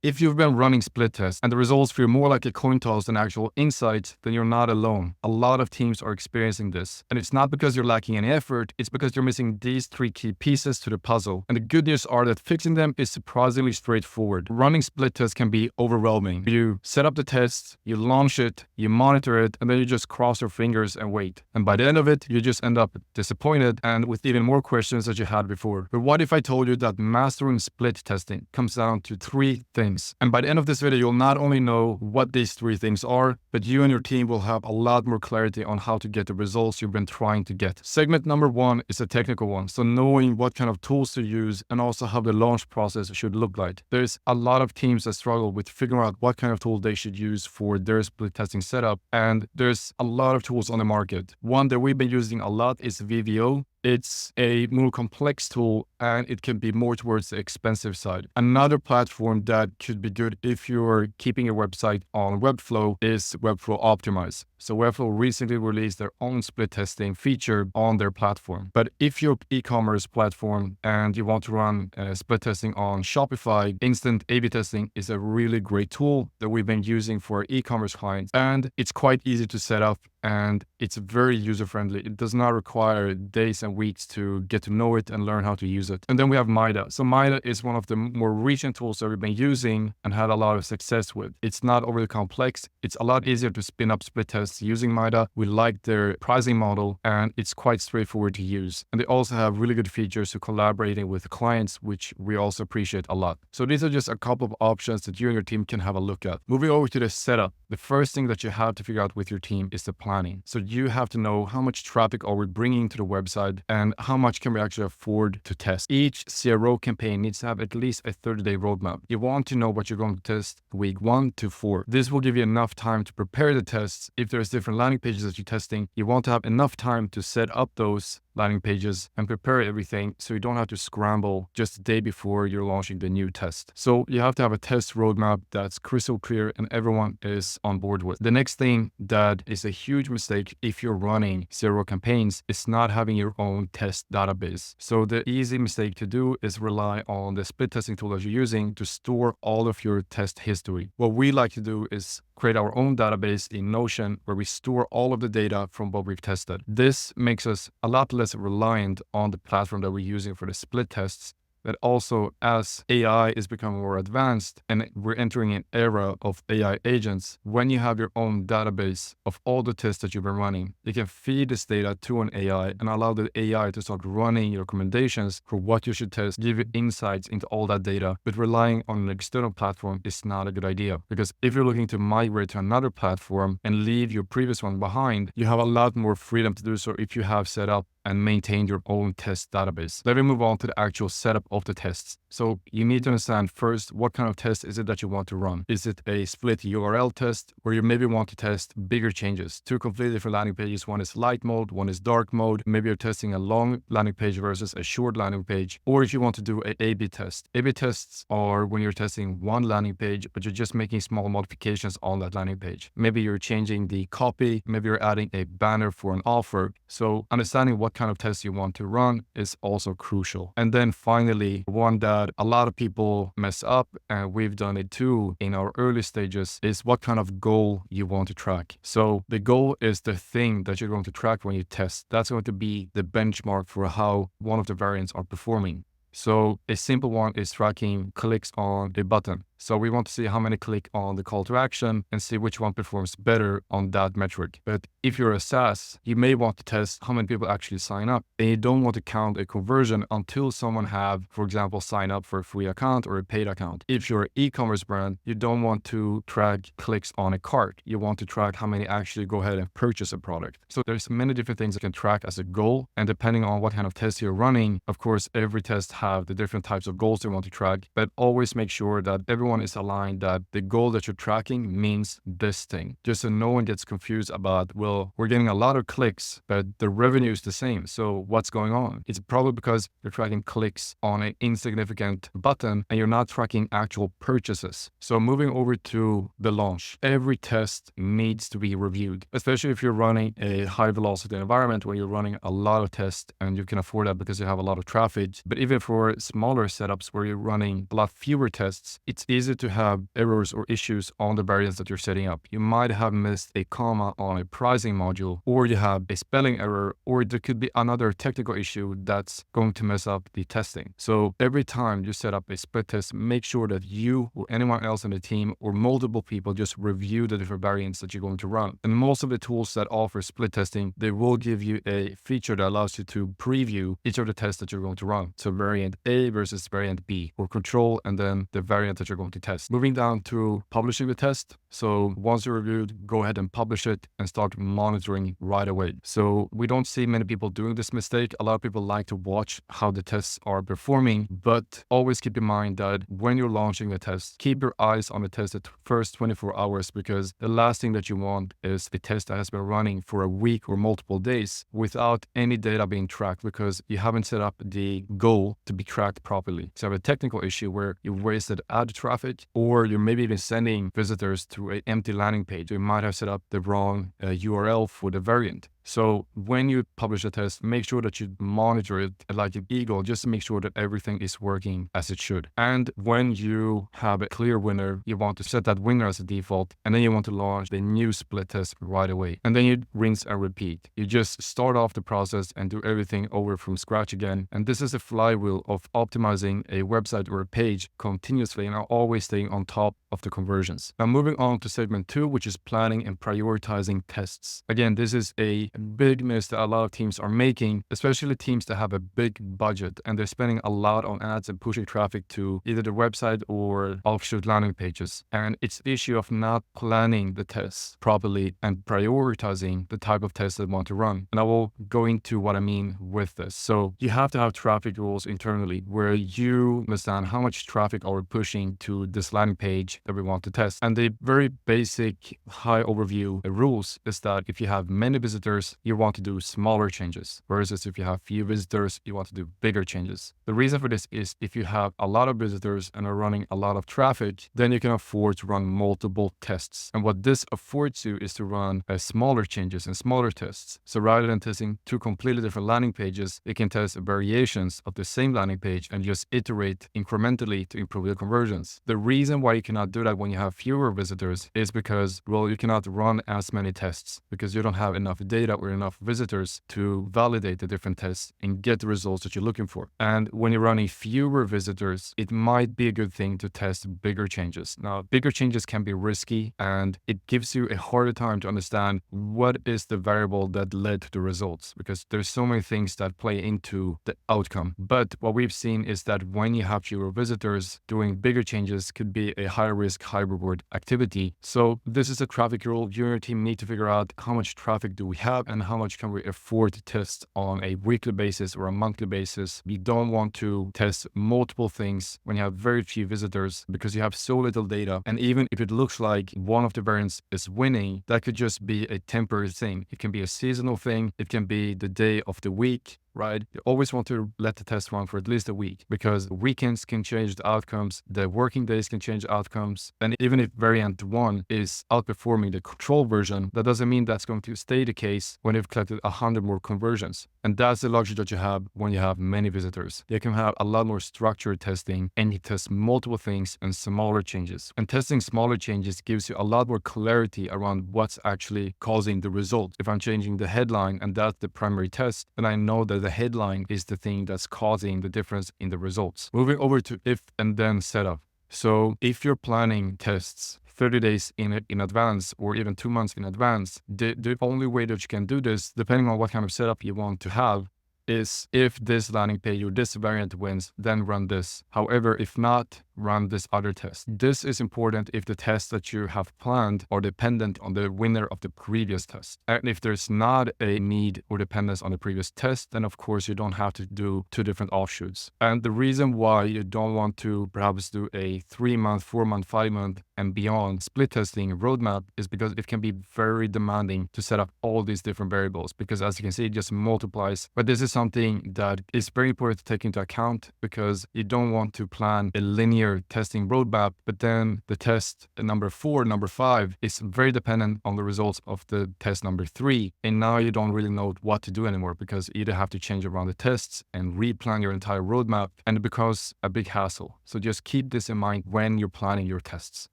If you've been running split tests and the results feel more like a coin toss than actual insights, then you're not alone. A lot of teams are experiencing this. And it's not because you're lacking any effort, it's because you're missing these three key pieces to the puzzle. And the good news are that fixing them is surprisingly straightforward. Running split tests can be overwhelming. You set up the test, you launch it, you monitor it, and then you just cross your fingers and wait. And by the end of it, you just end up disappointed and with even more questions that you had before. But what if I told you that mastering split testing comes down to three things? And by the end of this video, you'll not only know what these three things are, but you and your team will have a lot more clarity on how to get the results you've been trying to get. Segment number one is a technical one. So knowing what kind of tools to use and also how the launch process should look like. There's a lot of teams that struggle with figuring out what kind of tool they should use for their split testing setup. And there's a lot of tools on the market. One that we've been using a lot is VVO. It's a more complex tool and it can be more towards the expensive side. Another platform that could be good if you're keeping your website on Webflow is Webflow Optimize. So Webflow recently released their own split testing feature on their platform. But if you're an e-commerce platform and you want to run split testing on Shopify, instant A/B testing is a really great tool that we've been using for e-commerce clients. And it's quite easy to set up and it's very user-friendly. It does not require days and weeks to get to know it and learn how to use it. And then we have Mida. So Mida is one of the more recent tools that we've been using and had a lot of success with. It's not overly complex. It's a lot easier to spin up split tests using Mida. We like their pricing model and it's quite straightforward to use. And they also have really good features to collaborating with clients, which we also appreciate a lot. So these are just a couple of options that you and your team can have a look at. Moving over to the setup, the first thing that you have to figure out with your team is the planning. So you have to know how much traffic are we bringing to the website and how much can we actually afford to test. Each CRO campaign needs to have at least a 30-day roadmap. You want to know what you're going to test week 1 to 4. This will give you enough time to prepare the tests. If there's different landing pages that you're testing, you want to have enough time to set up those landing pages and prepare everything so you don't have to scramble just the day before you're launching the new test. So you have to have a test roadmap that's crystal clear and everyone is on board with. The next thing that is a huge mistake if you're running CRO campaigns is not having your own test database. So the easy mistake to do is rely on the split testing tool that you're using to store all of your test history. What we like to do is create our own database in Notion where we store all of the data from what we've tested. This makes us a lot less reliant on the platform that we're using for the split tests. But also as AI is becoming more advanced and we're entering an era of AI agents, when you have your own database of all the tests that you've been running, you can feed this data to an AI and allow the AI to start running your recommendations for what you should test, give you insights into all that data. But relying on an external platform is not a good idea because if you're looking to migrate to another platform and leave your previous one behind, you have a lot more freedom to do so if you have set up and maintain your own test database. Let me move on to the actual setup of the tests. So you need to understand first, what kind of test is it that you want to run? Is it a split URL test where you maybe want to test bigger changes? Two completely different landing pages. One is light mode, one is dark mode. Maybe you're testing a long landing page versus a short landing page. Or if you want to do an A/B test. A/B tests are when you're testing one landing page, but you're just making small modifications on that landing page. Maybe you're changing the copy. Maybe you're adding a banner for an offer. So understanding what kind of test you want to run is also crucial. And then finally, one that a lot of people mess up, and we've done it too in our early stages, is what kind of goal you want to track. So the goal is the thing that you're going to track when you test. That's going to be the benchmark for how one of the variants are performing. So a simple one is tracking clicks on a button. So we want to see how many click on the call to action and see which one performs better on that metric. But if you're a SaaS, you may want to test how many people actually sign up. And you don't want to count a conversion until someone have, for example, sign up for a free account or a paid account. If you're an e-commerce brand, you don't want to track clicks on a cart. You want to track how many actually go ahead and purchase a product. So there's many different things you can track as a goal. And depending on what kind of test you're running, of course, every test have the different types of goals they want to track, but always make sure that everyone is aligned that the goal that you're tracking means this thing. Just so no one gets confused about, well, we're getting a lot of clicks, but the revenue is the same. So what's going on? It's probably because you're tracking clicks on an insignificant button and you're not tracking actual purchases. So moving over to the launch, every test needs to be reviewed, especially if you're running a high velocity environment where you're running a lot of tests and you can afford that because you have a lot of traffic. But even for smaller setups where you're running a lot fewer tests, it's easy easy to have errors or issues on the variants that you're setting up. You might have missed a comma on a pricing module, or you have a spelling error, or there could be another technical issue that's going to mess up the testing. So every time you set up a split test, make sure that you or anyone else on the team or multiple people just review the different variants that you're going to run. And most of the tools that offer split testing, they will give you a feature that allows you to preview each of the tests that you're going to run. So variant A versus variant B, or control and then the variant that you're going to test. Moving down to publishing the test. So once you're reviewed, go ahead and publish it and start monitoring right away. So we don't see many people doing this mistake. A lot of people like to watch how the tests are performing, but always keep in mind that when you're launching a test, keep your eyes on the test at first 24 hours, because the last thing that you want is a test that has been running for a week or multiple days without any data being tracked, because you haven't set up the goal to be tracked properly. So you have a technical issue where you wasted ad traffic, or you're maybe even sending visitors to an empty landing page. You might have set up the wrong URL for the variant. So when you publish a test, make sure that you monitor it like an eagle, just to make sure that everything is working as it should. And when you have a clear winner, you want to set that winner as a default, and then you want to launch the new split test right away. And then you rinse and repeat. You just start off the process and do everything over from scratch again. And this is a flywheel of optimizing a website or a page continuously and always staying on top of the conversions. Now moving on to segment 2, which is planning and prioritizing tests. Again, this is a big miss that a lot of teams are making, especially teams that have a big budget and they're spending a lot on ads and pushing traffic to either the website or offshoot landing pages. And it's the issue of not planning the tests properly and prioritizing the type of tests they want to run. And I will go into what I mean with this. So you have to have traffic rules internally where you understand how much traffic are we pushing to this landing page that we want to test. And the very basic high overview rules is that if you have many visitors, you want to do smaller changes, versus if you have few visitors, you want to do bigger changes. The reason for this is if you have a lot of visitors and are running a lot of traffic, then you can afford to run multiple tests. And what this affords you is to run smaller changes and smaller tests. So rather than testing two completely different landing pages, you can test variations of the same landing page and just iterate incrementally to improve the conversions. The reason why you cannot do that when you have fewer visitors is because, well, you cannot run as many tests because you don't have enough data or enough visitors to validate the different tests and get the results that you're looking for. And when you're running fewer visitors, it might be a good thing to test bigger changes. Now, bigger changes can be risky and it gives you a harder time to understand what is the variable that led to the results, because there's so many things that play into the outcome. But what we've seen is that when you have fewer visitors, doing bigger changes could be a high risk, high reward activity. So this is a traffic rule. You and your team need to figure out how much traffic do we have and how much can we afford to test on a weekly basis or a monthly basis. You don't want to test multiple things when you have very few visitors because you have so little data. And even if it looks like one of the variants is winning, that could just be a temporary thing. It can be a seasonal thing. It can be the day of the week. Right? You always want to let the test run for at least a week, because weekends can change the outcomes, the working days can change the outcomes. And even if variant 1 is outperforming the control version, that doesn't mean that's going to stay the case when you've collected 100 more conversions. And that's the luxury that you have when you have many visitors. You can have a lot more structured testing and you test multiple things and smaller changes. And testing smaller changes gives you a lot more clarity around what's actually causing the result. If I'm changing the headline and that's the primary test, then I know that the headline is the thing that's causing the difference in the results. Moving over to if and then setup. So if you're planning tests 30 days in advance or even 2 months in advance, the only way that you can do this, depending on what kind of setup you want to have, is if this landing page or this variant wins, then run this. However, if not, run this other test. This is important if the tests that you have planned are dependent on the winner of the previous test. And if there's not a need or dependence on the previous test, then of course you don't have to do 2 different offshoots. And the reason why you don't want to perhaps do a 3-month, 4-month, 5-month and beyond split testing roadmap is because it can be very demanding to set up all these different variables, because as you can see, it just multiplies. But this is something that is very important to take into account, because you don't want to plan a linear linear testing roadmap, but then the test number 4, number 5 is very dependent on the results of the test number 3. And now you don't really know what to do anymore, because you either have to change around the tests and replan your entire roadmap, and it becomes a big hassle. So just keep this in mind when you're planning your tests.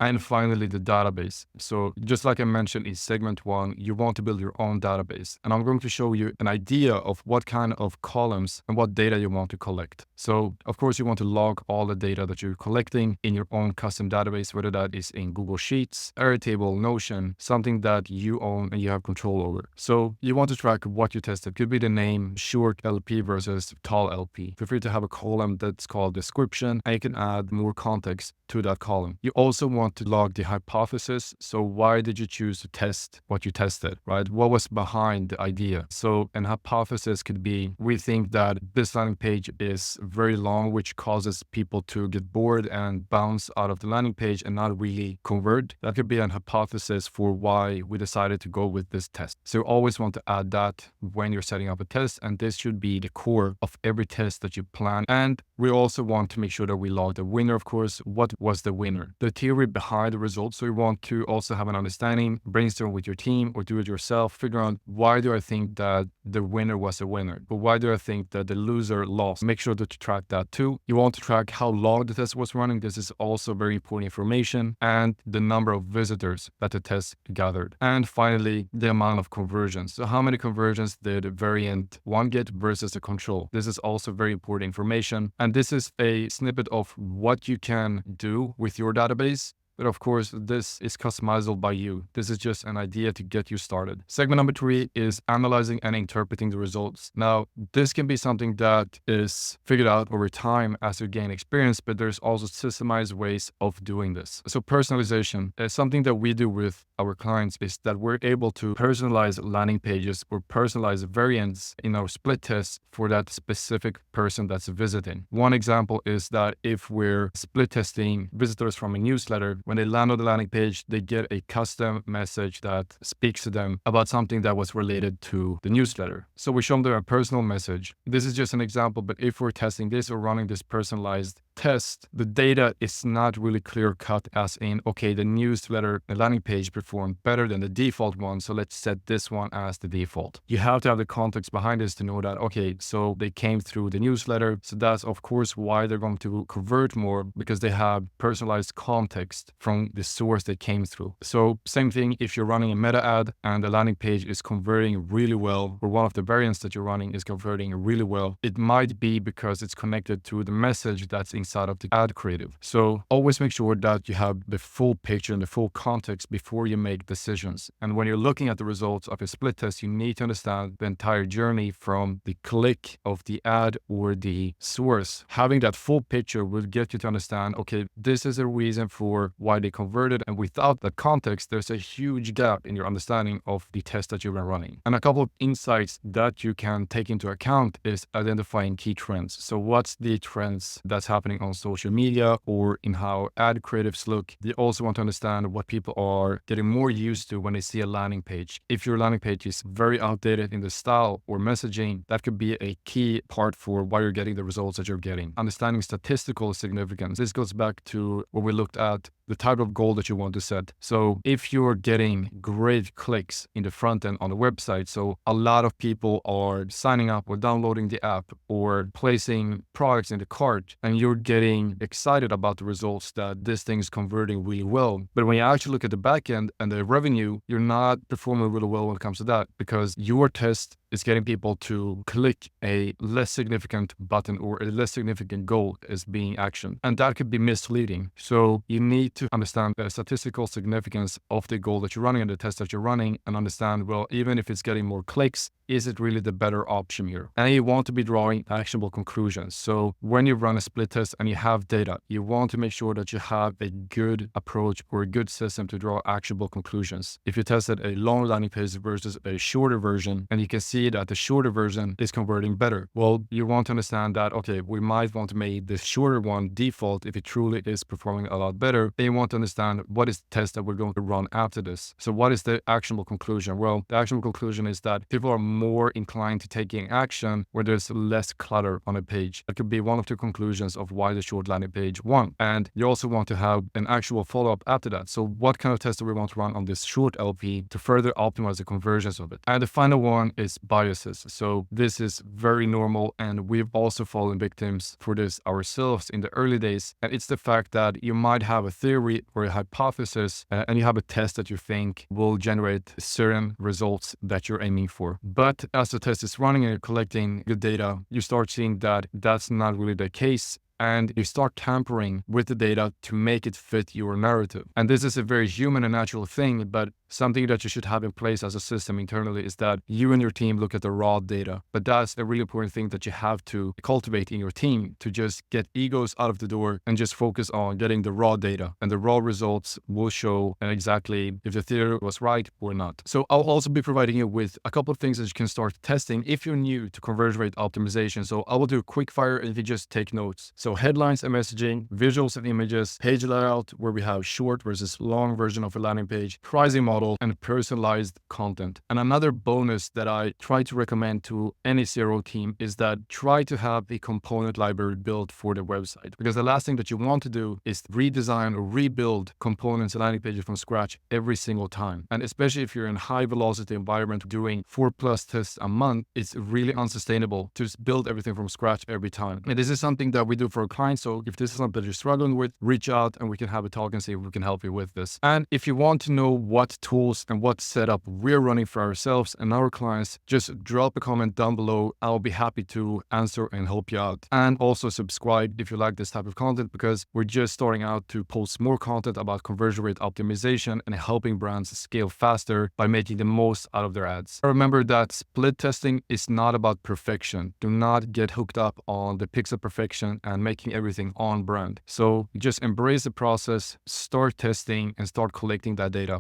And finally, the database. So just like I mentioned in segment 1, you want to build your own database. And I'm going to show you an idea of what kind of columns and what data you want to collect. So of course, you want to log all the data that you're collecting in your own custom database, whether that is in Google Sheets, Airtable, Notion, something that you own and you have control over. So you want to track what you tested. Could be the name, short LP versus tall LP. Feel free to have a column that's called description, and you can add more context to that column. You also want to log the hypothesis. So why did you choose to test what you tested, right? What was behind the idea? So an hypothesis could be, we think that this landing page is very long, which causes people to get bored and bounce out of the landing page and not really convert. That could be an hypothesis for why we decided to go with this test. So you always want to add that when you're setting up a test, and this should be the core of every test that you plan. And we also want to make sure that we log the winner, of course. What was the winner? The theory behind the results. So you want to also have an understanding, brainstorm with your team or do it yourself, figure out, why do I think that the winner was a winner? But why do I think that the loser lost? Make sure that you track that too. You want to track how long the test was running. This is also very important information, and the number of visitors that the test gathered. And finally, the amount of conversions. So how many conversions did variant 1 get versus the control? This is also very important information. And this is a snippet of what you can do with your database. But of course, this is customizable by you. This is just an idea to get you started. Segment number 3 is analyzing and interpreting the results. Now, this can be something that is figured out over time as you gain experience, but there's also systemized ways of doing this. So personalization is something that we do with our clients, is that we're able to personalize landing pages or personalize variants in our split tests for that specific person that's visiting. One example is that if we're split testing visitors from a newsletter, when they land on the landing page, they get a custom message that speaks to them about something that was related to the newsletter. So we show them a personal message. This is just an example, but if we're testing this or running this personalized test, the data is not really clear cut as in, okay, the newsletter, the landing page performed better than the default one, so let's set this one as the default. You have to have the context behind this to know that, okay, so they came through the newsletter. So that's of course why they're going to convert more, because they have personalized context from the source they came through. So same thing if you're running a meta ad and the landing page is converting really well, or one of the variants that you're running is converting really well, it might be because it's connected to the message that's inside of the ad creative. So always make sure that you have the full picture and the full context before you make decisions. And when you're looking at the results of a split test, you need to understand the entire journey from the click of the ad or the source. Having that full picture will get you to understand, okay, this is a reason for why they converted. And without that context, there's a huge gap in your understanding of the test that you've been running. And a couple of insights that you can take into account is identifying key trends. So what's the trends that's happening on social media or in how ad creatives look? You also want to understand what people are getting more used to when they see a landing page. If your landing page is very outdated in the style or messaging, that could be a key part for why you're getting the results that you're getting. Understanding statistical significance. This goes back to what we looked at, the type of goal that you want to set. So if you're getting great clicks in the front end on the website, so a lot of people are signing up or downloading the app or placing products in the cart, and you're getting excited about the results that this thing is converting really well. But when you actually look at the back end and the revenue, you're not performing really well when it comes to that, because your test is getting people to click a less significant button or a less significant goal is being actioned. And that could be misleading. So you need to understand the statistical significance of the goal that you're running and the test that you're running, and understand, well, even if it's getting more clicks, is it really the better option here? And you want to be drawing actionable conclusions. So when you run a split test and you have data, you want to make sure that you have a good approach or a good system to draw actionable conclusions. If you tested a long landing page versus a shorter version, and you can see see that the shorter version is converting better? Well, you want to understand that, okay, we might want to make the shorter one default if it truly is performing a lot better. Then you want to understand what is the test that we're going to run after this. So what is the actionable conclusion? Well, the actionable conclusion is that people are more inclined to taking action where there's less clutter on a page. That could be one of the conclusions of why the short landing page won. And you also want to have an actual follow-up after that. So what kind of test do we want to run on this short LP to further optimize the conversions of it? And the final one is biases. So this is very normal, and we've also fallen victims for this ourselves in the early days. And it's the fact that you might have a theory or a hypothesis and you have a test that you think will generate certain results that you're aiming for. But as the test is running and you're collecting good data, you start seeing that that's not really the case. And you start tampering with the data to make it fit your narrative. And this is a very human and natural thing, but something that you should have in place as a system internally is that you and your team look at the raw data. But that's a really important thing that you have to cultivate in your team, to just get egos out of the door and just focus on getting the raw data. And the raw results will show exactly if the theory was right or not. So I'll also be providing you with a couple of things that you can start testing if you're new to conversion rate optimization. So I will do a quick fire if you just take notes. So headlines and messaging, visuals and images, page layout where we have short versus long version of a landing page, pricing model, and personalized content. And another bonus that I try to recommend to any CRO team is that try to have a component library built for the website. Because the last thing that you want to do is redesign or rebuild components and landing pages from scratch every single time. And especially if you're in a high velocity environment doing 4+ tests a month, it's really unsustainable to just build everything from scratch every time. And this is something that we do for a client. So if this is something that you're struggling with, reach out and we can have a talk and see if we can help you with this. And if you want to know what tools and what setup we're running for ourselves and our clients, just drop a comment down below. I'll be happy to answer and help you out. And also subscribe if you like this type of content, because we're just starting out to post more content about conversion rate optimization and helping brands scale faster by making the most out of their ads. Remember that split testing is not about perfection. Do not get hooked up on the pixel perfection and making everything on brand. So just embrace the process, start testing, and start collecting that data.